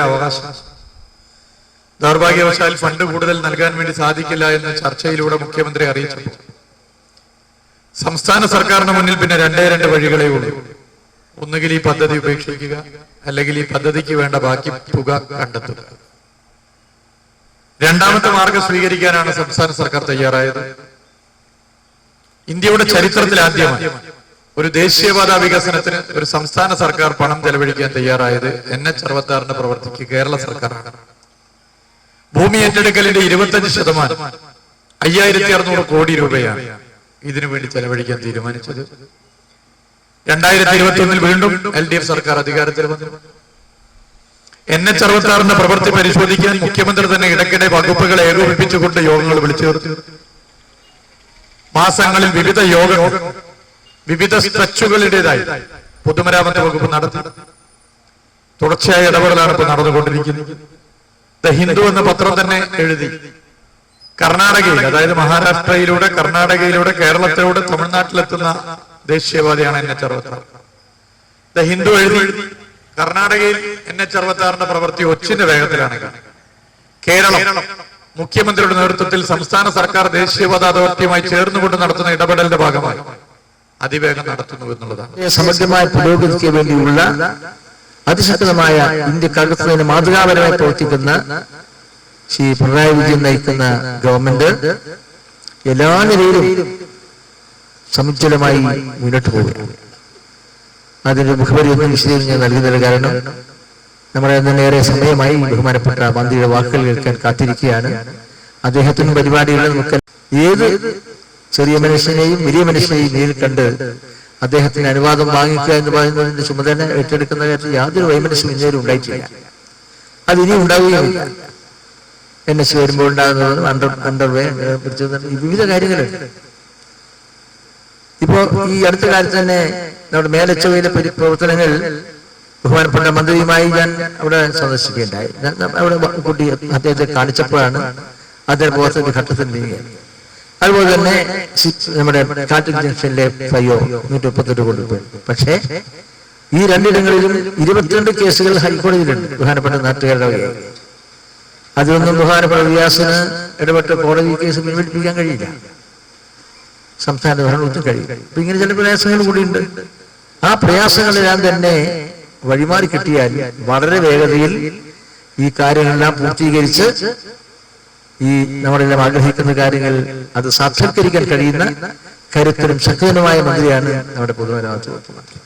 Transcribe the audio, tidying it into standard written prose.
അവകാശം. ദൗർഭാഗ്യവശാൽ ഫണ്ട് കൂടുതൽ നൽകാൻ വേണ്ടി സാധിക്കില്ല എന്ന് ചർച്ചയിലൂടെ മുഖ്യമന്ത്രി അറിയിച്ചു. സംസ്ഥാന സർക്കാരിന് മുന്നിൽ പിന്നെ രണ്ട് വഴികളേ ഉള്ളൂ. ഒന്നുകിൽ ഈ പദ്ധതി ഉപേക്ഷിക്കുക, അല്ലെങ്കിൽ ഈ പദ്ധതിക്ക് വേണ്ട ബാക്കി തുക കണ്ടെത്തുക. രണ്ടാമത്തെ മാർഗം സ്വീകരിക്കാനാണ് സംസ്ഥാന സർക്കാർ തയ്യാറായത്. ഇന്ത്യയുടെ ചരിത്രത്തിൽ ആദ്യമായി ഒരു ദേശീയപാത വികസനത്തിന് ഒരു സംസ്ഥാന സർക്കാർ പണം ചെലവഴിക്കാൻ തയ്യാറായത് NH-66 പ്രവർത്തിക്ക് കേരള സർക്കാരാണ്. ഭൂമി ഏറ്റെടുക്കലിന്റെ 25% 5600 കോടി രൂപയാണ് ഇതിനു വേണ്ടി ചെലവഴിക്കാൻ തീരുമാനിച്ചത്. 2021 വീണ്ടും LDF സർക്കാർ അധികാരത്തിൽ വന്നു. NH-66 പ്രവൃത്തി പരിശോധിക്കാൻ മുഖ്യമന്ത്രി തന്നെ ഇടയ്ക്കിടെ വകുപ്പുകളെ ഏകോപിപ്പിച്ചുകൊണ്ട് യോഗങ്ങൾ വിളിച്ചു ചേർത്തു. മാസങ്ങളിൽ വിവിധ യോഗങ്ങൾ വിവിധ സ്ട്രെച്ചുകളുടേതായി പൊതുമരാമത്ത് വകുപ്പ് നടത്തി. തുടർച്ചയായ ഇടപെടലാണ് ഇപ്പോൾ നടന്നുകൊണ്ടിരിക്കുന്നത്. ദ ഹിന്ദു എന്ന പത്രം തന്നെ എഴുതി കർണാടകയിൽ, അതായത് മഹാരാഷ്ട്രയിലൂടെ കർണാടകയിലൂടെ കേരളത്തിലൂടെ തമിഴ്നാട്ടിലെത്തുന്ന ദേശീയപാതയാണ് NH-66. ദ ഹിന്ദു എഴുതി കർണാടകയിൽ NH-66 പ്രവൃത്തി ഒച്ചിന്റെ വേഗത്തിലാണ്. കേരളം മുഖ്യമന്ത്രിയുടെ നേതൃത്വത്തിൽ സംസ്ഥാന സർക്കാർ ദേശീയപാത അതോറിറ്റിയുമായി ചേർന്നുകൊണ്ട് നടത്തുന്ന ഇടപെടലിന്റെ ഭാഗമായി അതിവേഗം നടത്തുന്നു എന്നുള്ളതാണ്. സമഗ്രമായ പുരോഗതിക്ക് വേണ്ടിയുള്ള അതിശക്തമായ ഇന്ത്യക്കകത്ത് തന്നെ മാതൃകാപരമായി പ്രവർത്തിക്കുന്ന ശ്രീ പിണറായി വിജയൻ നയിക്കുന്ന ഗവൺമെന്റ് എല്ലാ നിലയിലും സമുജ്വലമായി മുന്നോട്ട് പോകുകയാണ്. അതിന്റെ മുഖവരി ഒന്നും വിശദീകരിച്ച് നൽകുന്നത് കാരണം നമ്മുടെ ഏറെ സമയമായി ബഹുമാനപ്പെട്ട മന്ത്രിയുടെ വാക്കുകൾ കേൾക്കാൻ കാത്തിരിക്കുകയാണ്. അദ്ദേഹത്തിനും പരിപാടികളിൽ നമുക്ക് ഏത് ചെറിയ മനുഷ്യനെയും വലിയ മനുഷ്യനെയും നേരിൽ കണ്ട് അദ്ദേഹത്തിന് അനുവാദം വാങ്ങിക്കുക എന്ന് പറയുന്നതിന്റെ ചുമതല ഏറ്റെടുക്കുന്ന കാര്യത്തിൽ യാതൊരു വൈമനസ്യം ഇന്നേരം ഉണ്ടായിട്ടില്ല. അതിനി ഉണ്ടാവുകയില്ല. NS വരുമ്പോൾ ഉണ്ടാകുന്നതും അണ്ടർവേ വിവിധ കാര്യങ്ങളുണ്ട്. ഇപ്പോ ഈ അടുത്ത കാലത്ത് തന്നെ നമ്മുടെ മേലച്ചവയിലെ പ്രവർത്തനങ്ങൾ ബഹുമാനപ്പെട്ട മന്ത്രിയുമായി ഞാൻ അവിടെ സന്ദർശിക്കുകയുണ്ടായി. അവിടെ കുട്ടി അദ്ദേഹത്തെ കാണിച്ചപ്പോഴാണ് അദ്ദേഹം പ്രവർത്തന ഘട്ടത്തിൽ നീങ്ങിയത്. അതുപോലെ തന്നെ നമ്മുടെ കാട്ടിൽ ജംഗ്ഷനിലെ ഫ്ലൈയോ 138 കോടി രൂപ. പക്ഷേ ഈ രണ്ടിടങ്ങളിലും 22 കേസുകൾ ഹൈക്കോടതിയിലുണ്ട് ബഹുമാനപ്പെട്ട നാട്ടുകാരുടെ വകയായി. അതൊന്നും ബഹുമാനപ്പെട്ട റിയാസിന് ഇടപെട്ട് കോടതി കേസ് പിൻവലിപ്പിക്കാൻ കഴിയില്ല, സംസ്ഥാന ഭരണകൂടത്തിന് കഴിയും. അപ്പൊ ഇങ്ങനെ ചില പ്രയാസങ്ങൾ കൂടിയുണ്ട്. ആ പ്രയാസങ്ങളെല്ലാം തന്നെ വഴിമാറി കിട്ടിയാൽ വളരെ വേഗതയിൽ ഈ കാര്യങ്ങളെല്ലാം പൂർത്തീകരിച്ച് ഈ നമ്മളെല്ലാം ആഗ്രഹിക്കുന്ന കാര്യങ്ങൾ അത് സാക്ഷാത്കരിക്കാൻ കഴിയുന്ന കരുത്തരും ശക്തനുമായ മന്ത്രിയാണ് നമ്മുടെ പൊതുമരാമത്ത് വകുപ്പ് മന്ത്രി.